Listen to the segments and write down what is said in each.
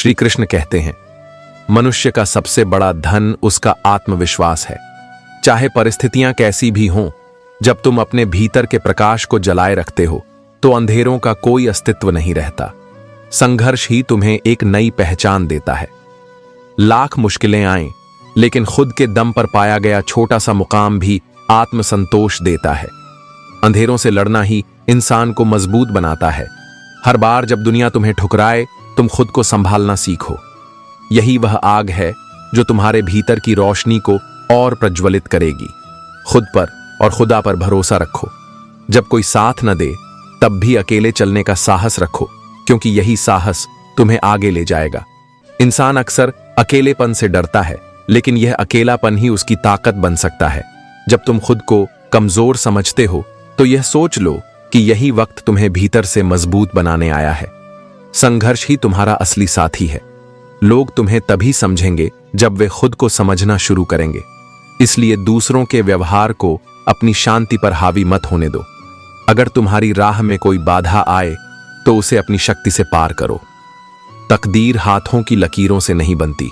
श्री कृष्ण कहते हैं, मनुष्य का सबसे बड़ा धन उसका आत्मविश्वास है। चाहे परिस्थितियां कैसी भी हों, जब तुम अपने भीतर के प्रकाश को जलाए रखते हो तो अंधेरों का कोई अस्तित्व नहीं रहता। संघर्ष ही तुम्हें एक नई पहचान देता है। लाख मुश्किलें आएं, लेकिन खुद के दम पर पाया गया छोटा सा मुकाम भी आत्मसंतोष देता है। अंधेरों से लड़ना ही इंसान को मजबूत बनाता है। हर बार जब दुनिया तुम्हें ठुकराए, तुम खुद को संभालना सीखो। यही वह आग है जो तुम्हारे भीतर की रोशनी को और प्रज्वलित करेगी। खुद पर और खुदा पर भरोसा रखो। जब कोई साथ न दे, तब भी अकेले चलने का साहस रखो, क्योंकि यही साहस तुम्हें आगे ले जाएगा। इंसान अक्सर अकेलेपन से डरता है, लेकिन यह अकेलापन ही उसकी ताकत बन सकता है। जब तुम खुद को कमजोर समझते हो, तो यह सोच लो कि यही वक्त तुम्हें भीतर से मजबूत बनाने आया है। संघर्ष ही तुम्हारा असली साथी है। लोग तुम्हें तभी समझेंगे जब वे खुद को समझना शुरू करेंगे। इसलिए दूसरों के व्यवहार को अपनी शांति पर हावी मत होने दो। अगर तुम्हारी राह में कोई बाधा आए, तो उसे अपनी शक्ति से पार करो। तकदीर हाथों की लकीरों से नहीं बनती,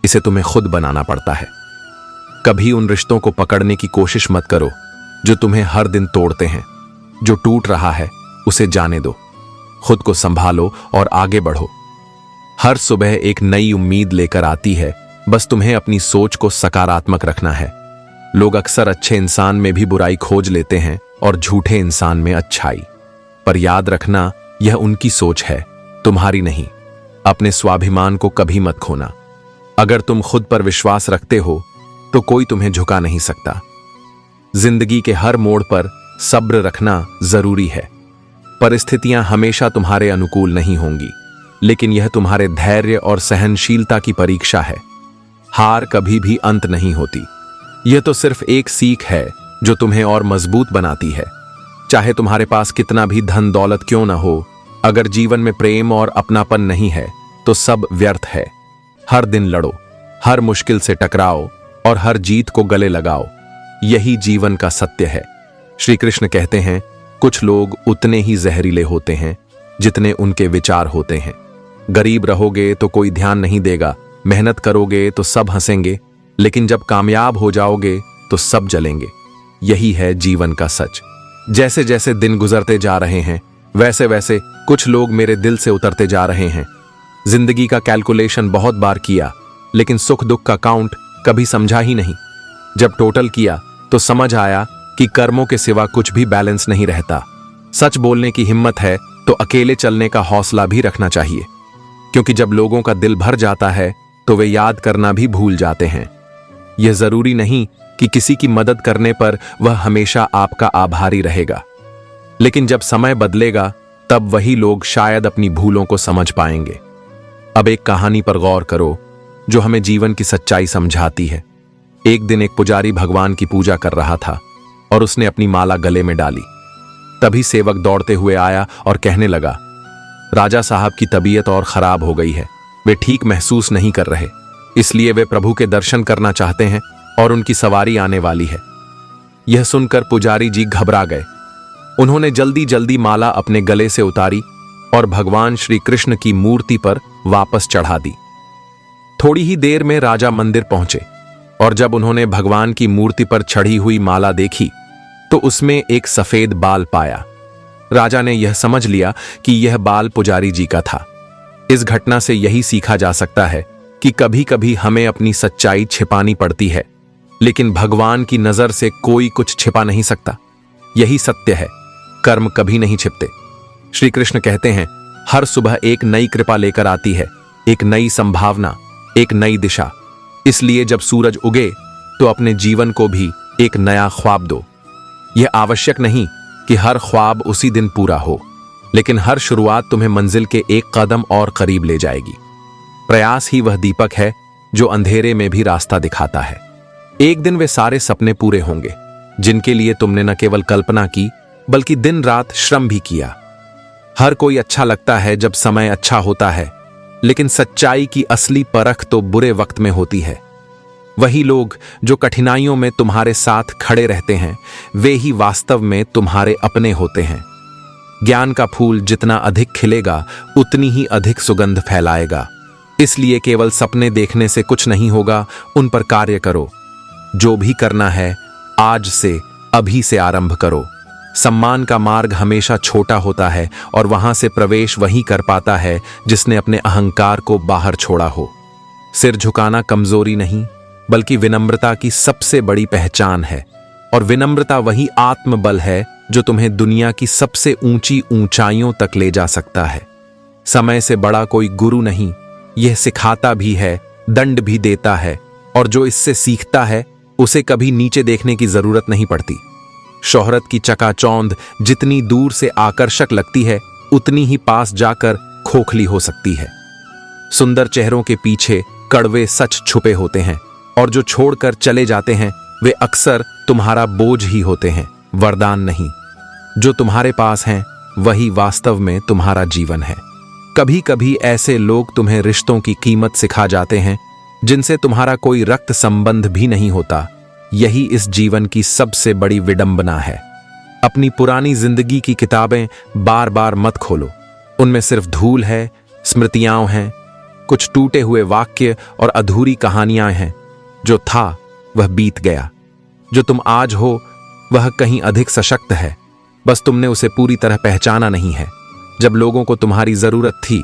इसे तुम्हें खुद बनाना पड़ता है। कभी उन रिश्तों को पकड़ने की कोशिश मत करो जो तुम्हें हर दिन तोड़ते हैं। जो टूट रहा है उसे जाने दो। खुद को संभालो और आगे बढ़ो। हर सुबह एक नई उम्मीद लेकर आती है, बस तुम्हें अपनी सोच को सकारात्मक रखना है। लोग अक्सर अच्छे इंसान में भी बुराई खोज लेते हैं और झूठे इंसान में अच्छाई। पर याद रखना, यह उनकी सोच है, तुम्हारी नहीं। अपने स्वाभिमान को कभी मत खोना। अगर तुम खुद पर विश्वास रखते हो, तो कोई तुम्हें झुका नहीं सकता। जिंदगी के हर मोड़ पर सब्र रखना जरूरी है। परिस्थितियां हमेशा तुम्हारे अनुकूल नहीं होंगी, लेकिन यह तुम्हारे धैर्य और सहनशीलता की परीक्षा है। हार कभी भी अंत नहीं होती। यह तो सिर्फ एक सीख है जो तुम्हें और मजबूत बनाती है। चाहे तुम्हारे पास कितना भी धन दौलत क्यों ना हो, अगर जीवन में प्रेम और अपनापन नहीं है, तो सब व्यर्थ है। हर दिन लड़ो, हर मुश्किल से टकराओ और हर जीत को गले लगाओ। यही जीवन का सत्य है। श्री कृष्ण कहते हैं, कुछ लोग उतने ही जहरीले होते हैं जितने उनके विचार होते हैं। गरीब रहोगे तो कोई ध्यान नहीं देगा, मेहनत करोगे तो सब हंसेंगे, लेकिन जब कामयाब हो जाओगे तो सब जलेंगे। यही है जीवन का सच। जैसे जैसे दिन गुजरते जा रहे हैं, वैसे वैसे कुछ लोग मेरे दिल से उतरते जा रहे हैं। जिंदगी का कैलकुलेशन बहुत बार किया, लेकिन सुख दुख का काउंट कभी समझा ही नहीं। जब टोटल किया तो समझ आया कि कर्मों के सिवा कुछ भी बैलेंस नहीं रहता। सच बोलने की हिम्मत है तो अकेले चलने का हौसला भी रखना चाहिए, क्योंकि जब लोगों का दिल भर जाता है तो वे याद करना भी भूल जाते हैं। यह जरूरी नहीं कि किसी की मदद करने पर वह हमेशा आपका आभारी रहेगा, लेकिन जब समय बदलेगा तब वही लोग शायद अपनी भूलों को समझ पाएंगे। अब एक कहानी पर गौर करो जो हमें जीवन की सच्चाई समझाती है। एक दिन एक पुजारी भगवान की पूजा कर रहा था और उसने अपनी माला गले में डाली। तभी सेवक दौड़ते हुए आया और कहने लगा, राजा साहब की तबीयत और खराब हो गई है, वे ठीक महसूस नहीं कर रहे, इसलिए वे प्रभु के दर्शन करना चाहते हैं और उनकी सवारी आने वाली है। यह सुनकर पुजारी जी घबरा गए। उन्होंने जल्दी जल्दी माला अपने गले से उतारी और भगवान श्री कृष्ण की मूर्ति पर वापस चढ़ा दी। थोड़ी ही देर में राजा मंदिर पहुंचे और जब उन्होंने भगवान की मूर्ति पर चढ़ी हुई माला देखी तो उसमें एक सफेद बाल पाया। राजा ने यह समझ लिया कि यह बाल पुजारी जी का था। इस घटना से यही सीखा जा सकता है कि कभी कभी हमें अपनी सच्चाई छिपानी पड़ती है, लेकिन भगवान की नजर से कोई कुछ छिपा नहीं सकता। यही सत्य है, कर्म कभी नहीं छिपते। श्री कृष्ण कहते हैं, हर सुबह एक नई कृपा लेकर आती है, एक नई संभावना, एक नई दिशा। इसलिए जब सूरज उगे तो अपने जीवन को भी एक नया ख्वाब दो। यह आवश्यक नहीं कि हर ख्वाब उसी दिन पूरा हो, लेकिन हर शुरुआत तुम्हें मंजिल के एक कदम और करीब ले जाएगी। प्रयास ही वह दीपक है जो अंधेरे में भी रास्ता दिखाता है। एक दिन वे सारे सपने पूरे होंगे जिनके लिए तुमने न केवल कल्पना की, बल्कि दिन रात श्रम भी किया। हर कोई अच्छा लगता है जब समय अच्छा होता है, लेकिन सच्चाई की असली परख तो बुरे वक्त में होती है। वही लोग जो कठिनाइयों में तुम्हारे साथ खड़े रहते हैं, वे ही वास्तव में तुम्हारे अपने होते हैं। ज्ञान का फूल जितना अधिक खिलेगा, उतनी ही अधिक सुगंध फैलाएगा। इसलिए केवल सपने देखने से कुछ नहीं होगा, उन पर कार्य करो। जो भी करना है आज से, अभी से आरंभ करो। सम्मान का मार्ग हमेशा छोटा होता है और वहां से प्रवेश वही कर पाता है जिसने अपने अहंकार को बाहर छोड़ा हो। सिर झुकाना कमजोरी नहीं, बल्कि विनम्रता की सबसे बड़ी पहचान है। और विनम्रता वही आत्मबल है जो तुम्हें दुनिया की सबसे ऊंची ऊंचाइयों तक ले जा सकता है। समय से बड़ा कोई गुरु नहीं, यह सिखाता भी है, दंड भी देता है, और जो इससे सीखता है उसे कभी नीचे देखने की जरूरत नहीं पड़ती। शोहरत की चकाचौंध जितनी दूर से आकर्षक लगती है, उतनी ही पास जाकर खोखली हो सकती है। सुंदर चेहरों के पीछे कड़वे सच छुपे होते हैं, और जो छोड़कर चले जाते हैं वे अक्सर तुम्हारा बोझ ही होते हैं, वरदान नहीं। जो तुम्हारे पास हैं वही वास्तव में तुम्हारा जीवन है। कभी कभी ऐसे लोग तुम्हें रिश्तों की कीमत सिखा जाते हैं जिनसे तुम्हारा कोई रक्त संबंध भी नहीं होता। यही इस जीवन की सबसे बड़ी विडंबना है। अपनी पुरानी जिंदगी की किताबें बार बार मत खोलो, उनमें सिर्फ धूल है, स्मृतियां हैं, कुछ टूटे हुए वाक्य और अधूरी कहानियां हैं। जो था वह बीत गया, जो तुम आज हो वह कहीं अधिक सशक्त है, बस तुमने उसे पूरी तरह पहचाना नहीं है। जब लोगों को तुम्हारी जरूरत थी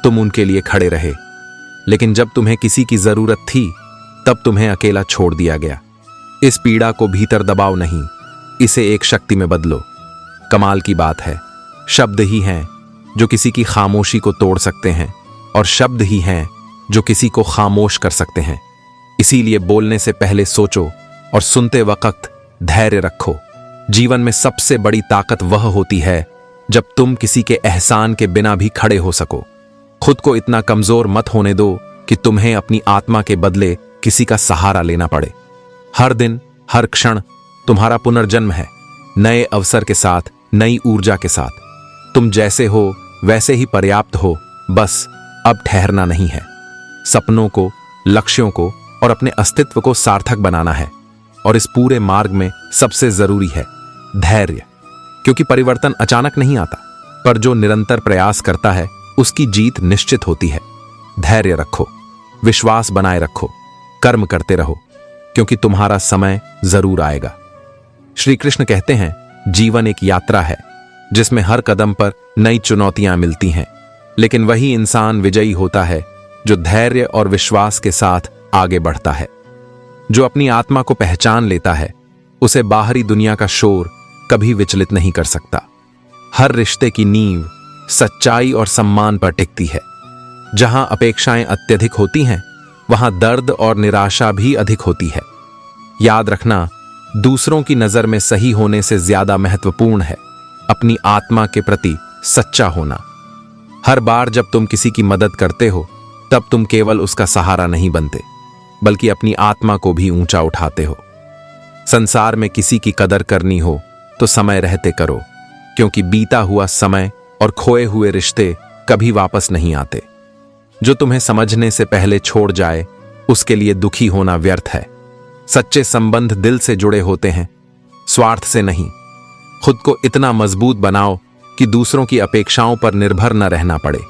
तुम उनके लिए खड़े रहे, लेकिन जब तुम्हें किसी की जरूरत थी तब तुम्हें अकेला छोड़ दिया गया। इस पीड़ा को भीतर दबाओ नहीं, इसे एक शक्ति में बदलो। कमाल की बात है, शब्द ही हैं जो किसी की खामोशी को तोड़ सकते हैं, और शब्द ही हैं जो किसी को खामोश कर सकते हैं। इसीलिए बोलने से पहले सोचो और सुनते वक्त धैर्य रखो। जीवन में सबसे बड़ी ताकत वह होती है जब तुम किसी के एहसान के बिना भी खड़े हो सको। खुद को इतना कमजोर मत होने दो कि तुम्हें अपनी आत्मा के बदले किसी का सहारा लेना पड़े। हर दिन, हर क्षण तुम्हारा पुनर्जन्म है, नए अवसर के साथ, नई ऊर्जा के साथ। तुम जैसे हो वैसे ही पर्याप्त हो, बस अब ठहरना नहीं है। सपनों को, लक्ष्यों को और अपने अस्तित्व को सार्थक बनाना है। और इस पूरे मार्ग में सबसे जरूरी है धैर्य, क्योंकि परिवर्तन अचानक नहीं आता, पर जो निरंतर प्रयास करता है उसकी जीत निश्चित होती है। धैर्य रखो, विश्वास बनाए रखो, कर्म करते रहो, क्योंकि तुम्हारा समय जरूर आएगा। श्री कृष्ण कहते हैं, जीवन एक यात्रा है जिसमें हर कदम पर नई चुनौतियां मिलती हैं, लेकिन वही इंसान विजयी होता है जो धैर्य और विश्वास के साथ आगे बढ़ता है। जो अपनी आत्मा को पहचान लेता है उसे बाहरी दुनिया का शोर कभी विचलित नहीं कर सकता। हर रिश्ते की नींव सच्चाई और सम्मान पर टिकती है। जहां अपेक्षाएं अत्यधिक होती हैं वहां दर्द और निराशा भी अधिक होती है। याद रखना, दूसरों की नजर में सही होने से ज्यादा महत्वपूर्ण है अपनी आत्मा के प्रति सच्चा होना। हर बार जब तुम किसी की मदद करते हो तब तुम केवल उसका सहारा नहीं बनते, बल्कि अपनी आत्मा को भी ऊंचा उठाते हो। संसार में किसी की कदर करनी हो तो समय रहते करो, क्योंकि बीता हुआ समय और खोए हुए रिश्ते कभी वापस नहीं आते। जो तुम्हें समझने से पहले छोड़ जाए उसके लिए दुखी होना व्यर्थ है। सच्चे संबंध दिल से जुड़े होते हैं, स्वार्थ से नहीं। खुद को इतना मजबूत बनाओ कि दूसरों की अपेक्षाओं पर निर्भर न रहना पड़े।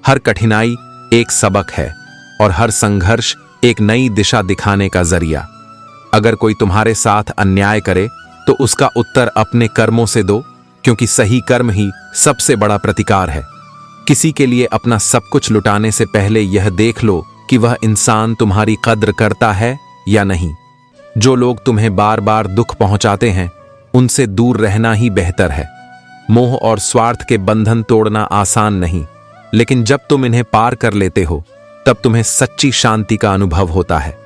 हर कठिनाई एक सबक है और हर संघर्ष एक नई दिशा दिखाने का जरिया। अगर कोई तुम्हारे साथ अन्याय करे तो उसका उत्तर अपने कर्मों से दो, क्योंकि सही कर्म ही सबसे बड़ा प्रतिकार है। किसी के लिए अपना सब कुछ लुटाने से पहले यह देख लो कि वह इंसान तुम्हारी कद्र करता है या नहीं। जो लोग तुम्हें बार बार दुख पहुंचाते हैं उनसे दूर रहना ही बेहतर है। मोह और स्वार्थ के बंधन तोड़ना आसान नहीं, लेकिन जब तुम इन्हें पार कर लेते हो तब तुम्हें सच्ची शांति का अनुभव होता है।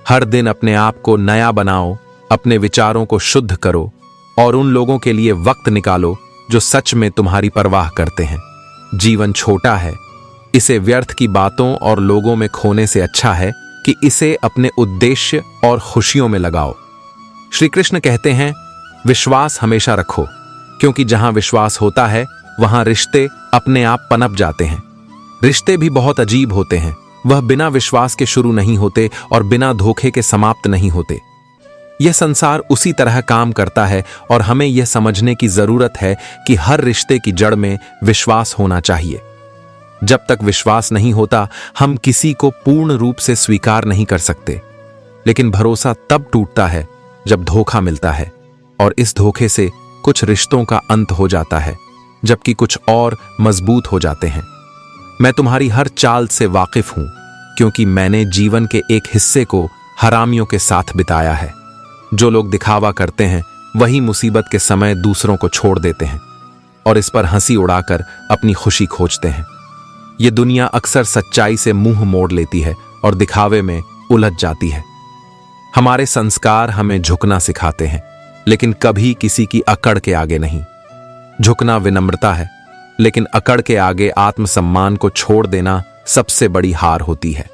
हर दिन अपने आप को नया बनाओ, अपने विचारों को शुद्ध करो और उन लोगों के लिए वक्त निकालो जो सच में तुम्हारी परवाह करते हैं। जीवन छोटा है, इसे व्यर्थ की बातों और लोगों में खोने से अच्छा है कि इसे अपने उद्देश्य और खुशियों में लगाओ। श्री कृष्ण कहते हैं, विश्वास हमेशा रखो, क्योंकि जहां विश्वास होता है वहां रिश्ते अपने आप पनप जाते हैं। रिश्ते भी बहुत अजीब होते हैं, वह बिना विश्वास के शुरू नहीं होते और बिना धोखे के समाप्त नहीं होते। यह संसार उसी तरह काम करता है और हमें यह समझने की जरूरत है कि हर रिश्ते की जड़ में विश्वास होना चाहिए। जब तक विश्वास नहीं होता, हम किसी को पूर्ण रूप से स्वीकार नहीं कर सकते। लेकिन भरोसा तब टूटता है जब धोखा मिलता है, और इस धोखे से कुछ रिश्तों का अंत हो जाता है, जबकि कुछ और मजबूत हो जाते हैं। मैं तुम्हारी हर चाल से वाकिफ हूं, क्योंकि मैंने जीवन के एक हिस्से को हरामियों के साथ बिताया है। जो लोग दिखावा करते हैं वही मुसीबत के समय दूसरों को छोड़ देते हैं और इस पर हंसी उड़ाकर अपनी खुशी खोजते हैं। ये दुनिया अक्सर सच्चाई से मुंह मोड़ लेती है और दिखावे में उलझ जाती है। हमारे संस्कार हमें झुकना सिखाते हैं, लेकिन कभी किसी की अकड़ के आगे नहीं। झुकना विनम्रता है, लेकिन अकड़ के आगे आत्मसम्मान को छोड़ देना सबसे बड़ी हार होती है।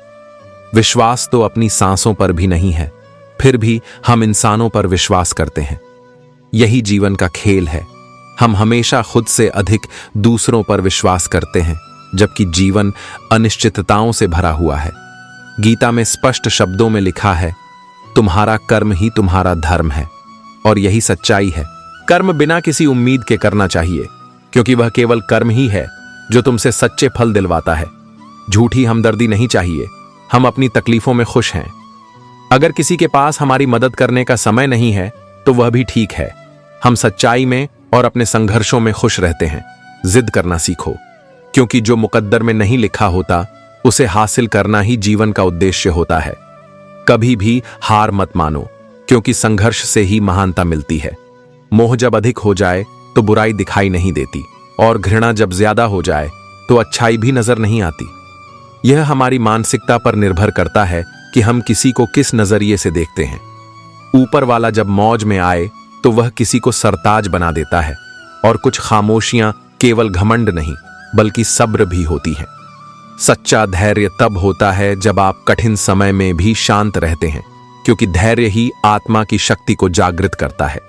विश्वास तो अपनी सांसों पर भी नहीं है, फिर भी हम इंसानों पर विश्वास करते हैं। यही जीवन का खेल है। हम हमेशा खुद से अधिक दूसरों पर विश्वास करते हैं, जबकि जीवन अनिश्चितताओं से भरा हुआ है। गीता में स्पष्ट शब्दों में लिखा है, तुम्हारा कर्म ही तुम्हारा धर्म है। और यही सच्चाई है। कर्म बिना किसी उम्मीद के करना चाहिए, क्योंकि वह केवल कर्म ही है जो तुमसे सच्चे फल दिलवाता है। झूठी हमदर्दी नहीं चाहिए। हम अपनी तकलीफों में खुश हैं। अगर किसी के पास हमारी मदद करने का समय नहीं है तो वह भी ठीक है। हम सच्चाई में और अपने संघर्षों में खुश रहते हैं। जिद करना सीखो, क्योंकि जो मुकद्दर में नहीं लिखा होता उसे हासिल करना ही जीवन का उद्देश्य होता है। कभी भी हार मत मानो, क्योंकि संघर्ष से ही महानता मिलती है। मोह जब अधिक हो जाए तो बुराई दिखाई नहीं देती, और घृणा जब ज्यादा हो जाए तो अच्छाई भी नजर नहीं आती। यह हमारी मानसिकता पर निर्भर करता है कि हम किसी को किस नजरिए से देखते हैं। ऊपर वाला जब मौज में आए तो वह किसी को सरताज बना देता है, और कुछ खामोशियां केवल घमंड नहीं बल्कि सब्र भी होती हैं। सच्चा धैर्य तब होता है जब आप कठिन समय में भी शांत रहते हैं, क्योंकि धैर्य ही आत्मा की शक्ति को जागृत करता है।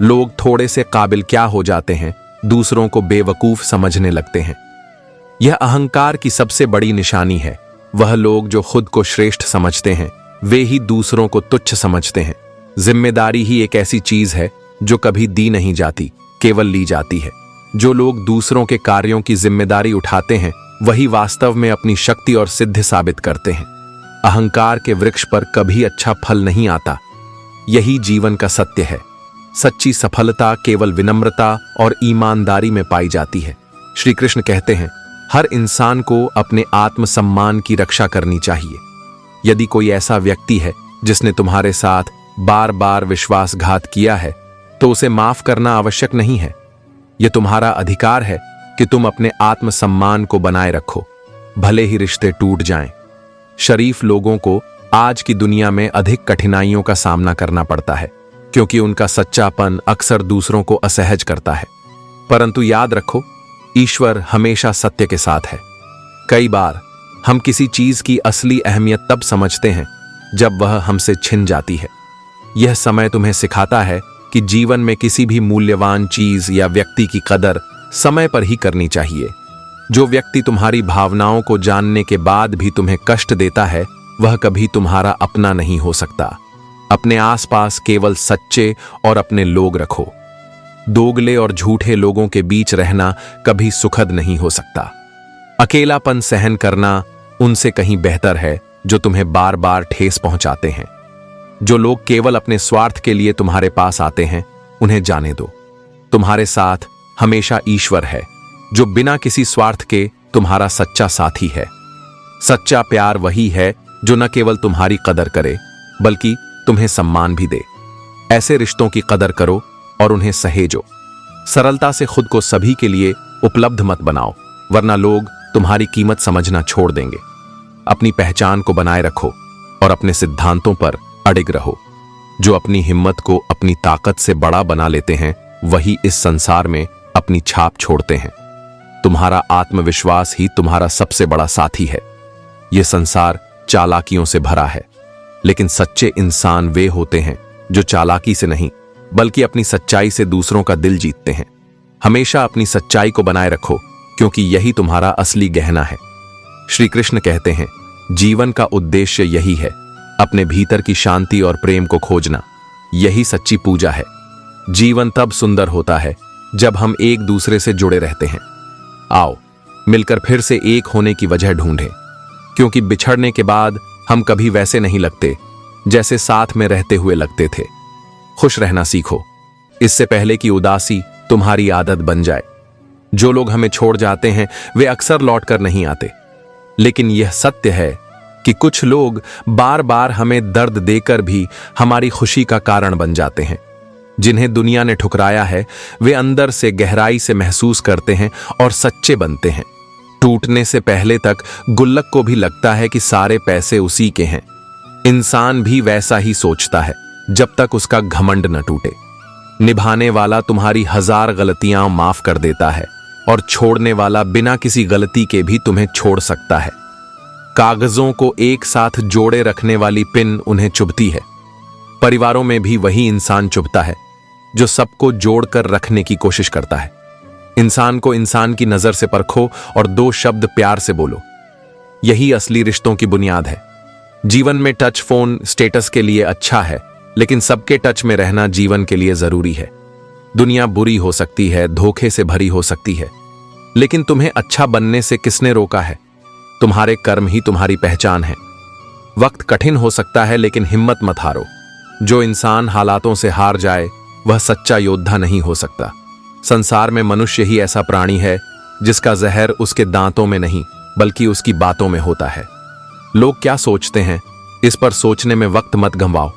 लोग थोड़े से काबिल क्या हो जाते हैं, दूसरों को बेवकूफ समझने लगते हैं। यह अहंकार की सबसे बड़ी निशानी है। वह लोग जो खुद को श्रेष्ठ समझते हैं वे ही दूसरों को तुच्छ समझते हैं। जिम्मेदारी ही एक ऐसी चीज है जो कभी दी नहीं जाती, केवल ली जाती है। जो लोग दूसरों के कार्यों की जिम्मेदारी उठाते हैं वही वास्तव में अपनी शक्ति और सिद्धि साबित करते हैं। अहंकार के वृक्ष पर कभी अच्छा फल नहीं आता। यही जीवन का सत्य है। सच्ची सफलता केवल विनम्रता और ईमानदारी में पाई जाती है। श्री कृष्ण कहते हैं, हर इंसान को अपने आत्मसम्मान की रक्षा करनी चाहिए। यदि कोई ऐसा व्यक्ति है जिसने तुम्हारे साथ बार बार विश्वासघात किया है तो उसे माफ करना आवश्यक नहीं है। यह तुम्हारा अधिकार है कि तुम अपने आत्मसम्मान को बनाए रखो, भले ही रिश्ते टूट जाएं। शरीफ लोगों को आज की दुनिया में अधिक कठिनाइयों का सामना करना पड़ता है, क्योंकि उनका सच्चापन अक्सर दूसरों को असहज करता है। परंतु याद रखो, ईश्वर हमेशा सत्य के साथ है। कई बार हम किसी चीज की असली अहमियत तब समझते हैं जब वह हमसे छिन जाती है। यह समय तुम्हें सिखाता है कि जीवन में किसी भी मूल्यवान चीज या व्यक्ति की कदर समय पर ही करनी चाहिए। जो व्यक्ति तुम्हारी भावनाओं को जानने के बाद भी तुम्हें कष्ट देता है वह कभी तुम्हारा अपना नहीं हो सकता। अपने आसपास केवल सच्चे और अपने लोग रखो। दोगले और झूठे लोगों के बीच रहना कभी सुखद नहीं हो सकता। अकेलापन सहन करना उनसे कहीं बेहतर है जो तुम्हें बार बार ठेस पहुंचाते हैं। जो लोग केवल अपने स्वार्थ के लिए तुम्हारे पास आते हैं उन्हें जाने दो। तुम्हारे साथ हमेशा ईश्वर है, जो बिना किसी स्वार्थ के तुम्हारा सच्चा साथी है। सच्चा प्यार वही है जो न केवल तुम्हारी कदर करे बल्कि तुम्हें सम्मान भी दे। ऐसे रिश्तों की कदर करो और उन्हें सहेजो। सरलता से खुद को सभी के लिए उपलब्ध मत बनाओ, वरना लोग तुम्हारी कीमत समझना छोड़ देंगे। अपनी पहचान को बनाए रखो और अपने सिद्धांतों पर अडिग रहो। जो अपनी हिम्मत को अपनी ताकत से बड़ा बना लेते हैं वही इस संसार में अपनी छाप छोड़ते हैं। तुम्हारा आत्मविश्वास ही तुम्हारा सबसे बड़ा साथी है। यह संसार चालाकियों से भरा है, लेकिन सच्चे इंसान वे होते हैं जो चालाकी से नहीं बल्कि अपनी सच्चाई से दूसरों का दिल जीतते हैं। हमेशा अपनी सच्चाई को बनाए रखो, क्योंकि यही तुम्हारा असली गहना है। श्री कृष्ण कहते हैं, जीवन का उद्देश्य यही है, अपने भीतर की शांति और प्रेम को खोजना। यही सच्ची पूजा है। जीवन तब सुंदर होता है जब हम एक दूसरे से जुड़े रहते हैं। आओ मिलकर फिर से एक होने की वजह ढूंढें, क्योंकि बिछड़ने के बाद हम कभी वैसे नहीं लगते जैसे साथ में रहते हुए लगते थे। खुश रहना सीखो, इससे पहले कि उदासी तुम्हारी आदत बन जाए। जो लोग हमें छोड़ जाते हैं वे अक्सर लौट कर नहीं आते, लेकिन यह सत्य है कि कुछ लोग बार बार हमें दर्द देकर भी हमारी खुशी का कारण बन जाते हैं। जिन्हें दुनिया ने ठुकराया है वे अंदर से गहराई से महसूस करते हैं और सच्चे बनते हैं। टूटने से पहले तक गुल्लक को भी लगता है कि सारे पैसे उसी के हैं। इंसान भी वैसा ही सोचता है जब तक उसका घमंड न टूटे। निभाने वाला तुम्हारी 1000 गलतियां माफ कर देता है और छोड़ने वाला बिना किसी गलती के भी तुम्हें छोड़ सकता है। कागजों को एक साथ जोड़े रखने वाली पिन उन्हें चुभती है। परिवारों में भी वही इंसान चुभता है जो सबको जोड़कर रखने की कोशिश करता है। इंसान को इंसान की नजर से परखो और 2 शब्द प्यार से बोलो। यही असली रिश्तों की बुनियाद है। जीवन में टच फोन स्टेटस के लिए अच्छा है, लेकिन सबके टच में रहना जीवन के लिए जरूरी है। दुनिया बुरी हो सकती है, धोखे से भरी हो सकती है, लेकिन तुम्हें अच्छा बनने से किसने रोका है? तुम्हारे कर्म ही तुम्हारी पहचान है। वक्त कठिन हो सकता है, लेकिन हिम्मत मत हारो। जो इंसान हालातों से हार जाए वह सच्चा योद्धा नहीं हो सकता। संसार में मनुष्य ही ऐसा प्राणी है जिसका जहर उसके दांतों में नहीं बल्कि उसकी बातों में होता है। लोग क्या सोचते हैं, इस पर सोचने में वक्त मत गंवाओ।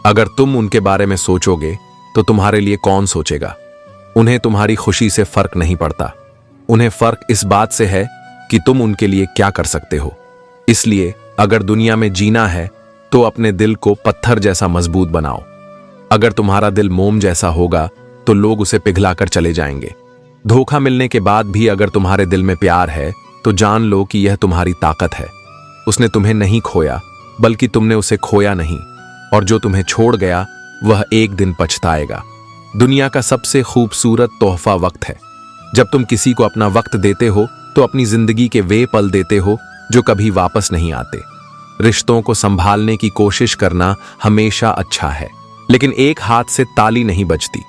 अगर तुम उनके बारे में सोचोगे तो तुम्हारे लिए कौन सोचेगा? उन्हें तुम्हारी खुशी से फर्क नहीं पड़ता। उन्हें फर्क इस बात से है कि तुम उनके लिए क्या कर सकते हो। इसलिए अगर दुनिया में जीना है तो अपने दिल को पत्थर जैसा मजबूत बनाओ। अगर तुम्हारा दिल मोम जैसा होगा तो लोग उसे पिघलाकर चले जाएंगे। धोखा मिलने के बाद भी अगर तुम्हारे दिल में प्यार है तो जान लो कि यह तुम्हारी ताकत है। उसने तुम्हें नहीं खोया बल्कि तुमने उसे खोया नहीं, और जो तुम्हें छोड़ गया वह एक दिन पछताएगा। दुनिया का सबसे खूबसूरत तोहफा वक्त है। जब तुम किसी को अपना वक्त देते हो तो अपनी जिंदगी के वे पल देते हो जो कभी वापस नहीं आते। रिश्तों को संभालने की कोशिश करना हमेशा अच्छा है, लेकिन एक हाथ से ताली नहीं बजती।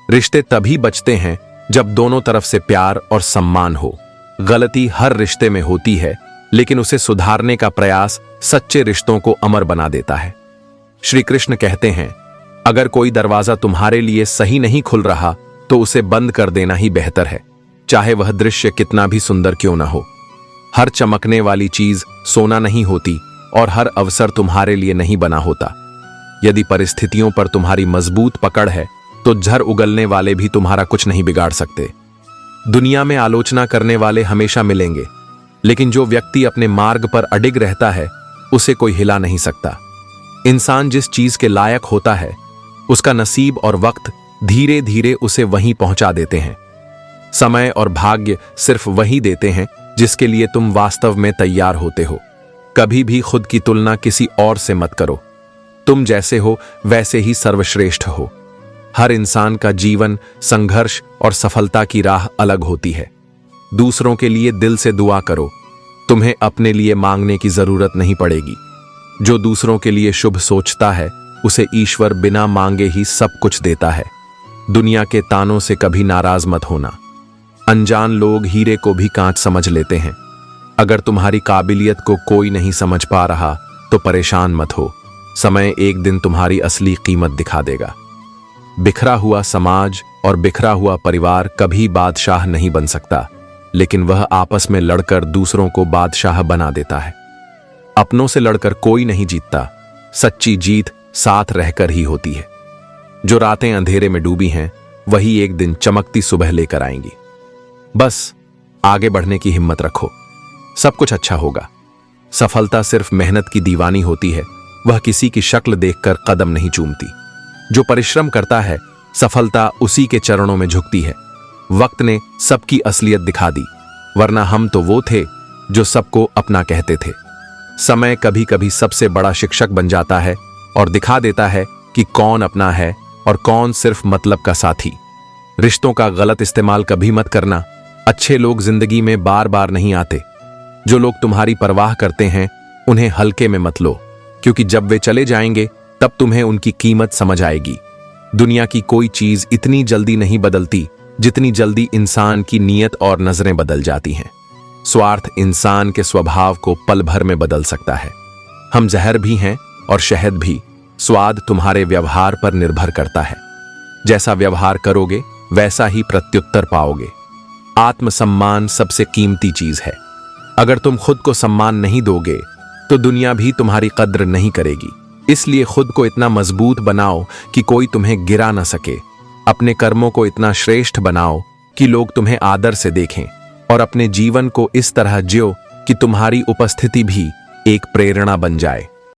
रिश्ते तभी बचते हैं जब दोनों तरफ से प्यार और सम्मान हो। गलती हर रिश्ते में होती है, लेकिन उसे सुधारने का प्रयास सच्चे रिश्तों को अमर बना देता है। श्री कृष्ण कहते हैं, अगर कोई दरवाजा तुम्हारे लिए सही नहीं खुल रहा तो उसे बंद कर देना ही बेहतर है, चाहे वह दृश्य कितना भी सुंदर क्यों ना हो। हर चमकने वाली चीज सोना नहीं होती और हर अवसर तुम्हारे लिए नहीं बना होता। यदि परिस्थितियों पर तुम्हारी मजबूत पकड़ है तो झर उगलने वाले भी तुम्हारा कुछ नहीं बिगाड़ सकते। दुनिया में आलोचना करने वाले हमेशा मिलेंगे, लेकिन जो व्यक्ति अपने मार्ग पर अडिग रहता है उसे कोई हिला नहीं सकता। इंसान जिस चीज के लायक होता है उसका नसीब और वक्त धीरे धीरे उसे वहीं पहुंचा देते हैं। समय और भाग्य सिर्फ वही देते हैं जिसके लिए तुम वास्तव में तैयार होते हो। कभी भी खुद की तुलना किसी और से मत करो। तुम जैसे हो वैसे ही सर्वश्रेष्ठ हो। हर इंसान का जीवन, संघर्ष और सफलता की राह अलग होती है। दूसरों के लिए दिल से दुआ करो, तुम्हें अपने लिए मांगने की जरूरत नहीं पड़ेगी। जो दूसरों के लिए शुभ सोचता है उसे ईश्वर बिना मांगे ही सब कुछ देता है। दुनिया के तानों से कभी नाराज मत होना। अनजान लोग हीरे को भी कांच समझ लेते हैं। अगर तुम्हारी काबिलियत को कोई नहीं समझ पा रहा तो परेशान मत हो। समय एक दिन तुम्हारी असली कीमत दिखा देगा। बिखरा हुआ समाज और बिखरा हुआ परिवार कभी बादशाह नहीं बन सकता, लेकिन वह आपस में लड़कर दूसरों को बादशाह बना देता है। अपनों से लड़कर कोई नहीं जीतता। सच्ची जीत साथ रहकर ही होती है। जो रातें अंधेरे में डूबी हैं वही एक दिन चमकती सुबह लेकर आएंगी। बस आगे बढ़ने की हिम्मत रखो, सब कुछ अच्छा होगा। सफलता सिर्फ मेहनत की दीवानी होती है, वह किसी की शक्ल देखकर कदम नहीं चूमती। जो परिश्रम करता है सफलता उसी के चरणों में झुकती है। वक्त ने सबकी असलियत दिखा दी, वरना हम तो वो थे जो सबको अपना कहते थे। समय कभी कभी सबसे बड़ा शिक्षक बन जाता है और दिखा देता है कि कौन अपना है और कौन सिर्फ मतलब का साथी। रिश्तों का गलत इस्तेमाल कभी मत करना। अच्छे लोग जिंदगी में बार बार नहीं आते। जो लोग तुम्हारी परवाह करते हैं उन्हें हल्के में मत लो, क्योंकि जब वे चले जाएंगे तब तुम्हें उनकी कीमत समझ आएगी। दुनिया की कोई चीज इतनी जल्दी नहीं बदलती जितनी जल्दी इंसान की नीयत और नजरें बदल जाती हैं। स्वार्थ इंसान के स्वभाव को पल भर में बदल सकता है। हम जहर भी हैं और शहद भी। स्वाद तुम्हारे व्यवहार पर निर्भर करता है। जैसा व्यवहार करोगे वैसा ही प्रत्युत्तर पाओगे। आत्मसम्मान सबसे कीमती चीज है। अगर तुम खुद को सम्मान नहीं दोगे तो दुनिया भी तुम्हारी कद्र नहीं करेगी। इसलिए खुद को इतना मजबूत बनाओ कि कोई तुम्हें गिरा न सके। अपने कर्मों को इतना श्रेष्ठ बनाओ कि लोग तुम्हें आदर से देखें, और अपने जीवन को इस तरह जियो कि तुम्हारी उपस्थिति भी एक प्रेरणा बन जाए।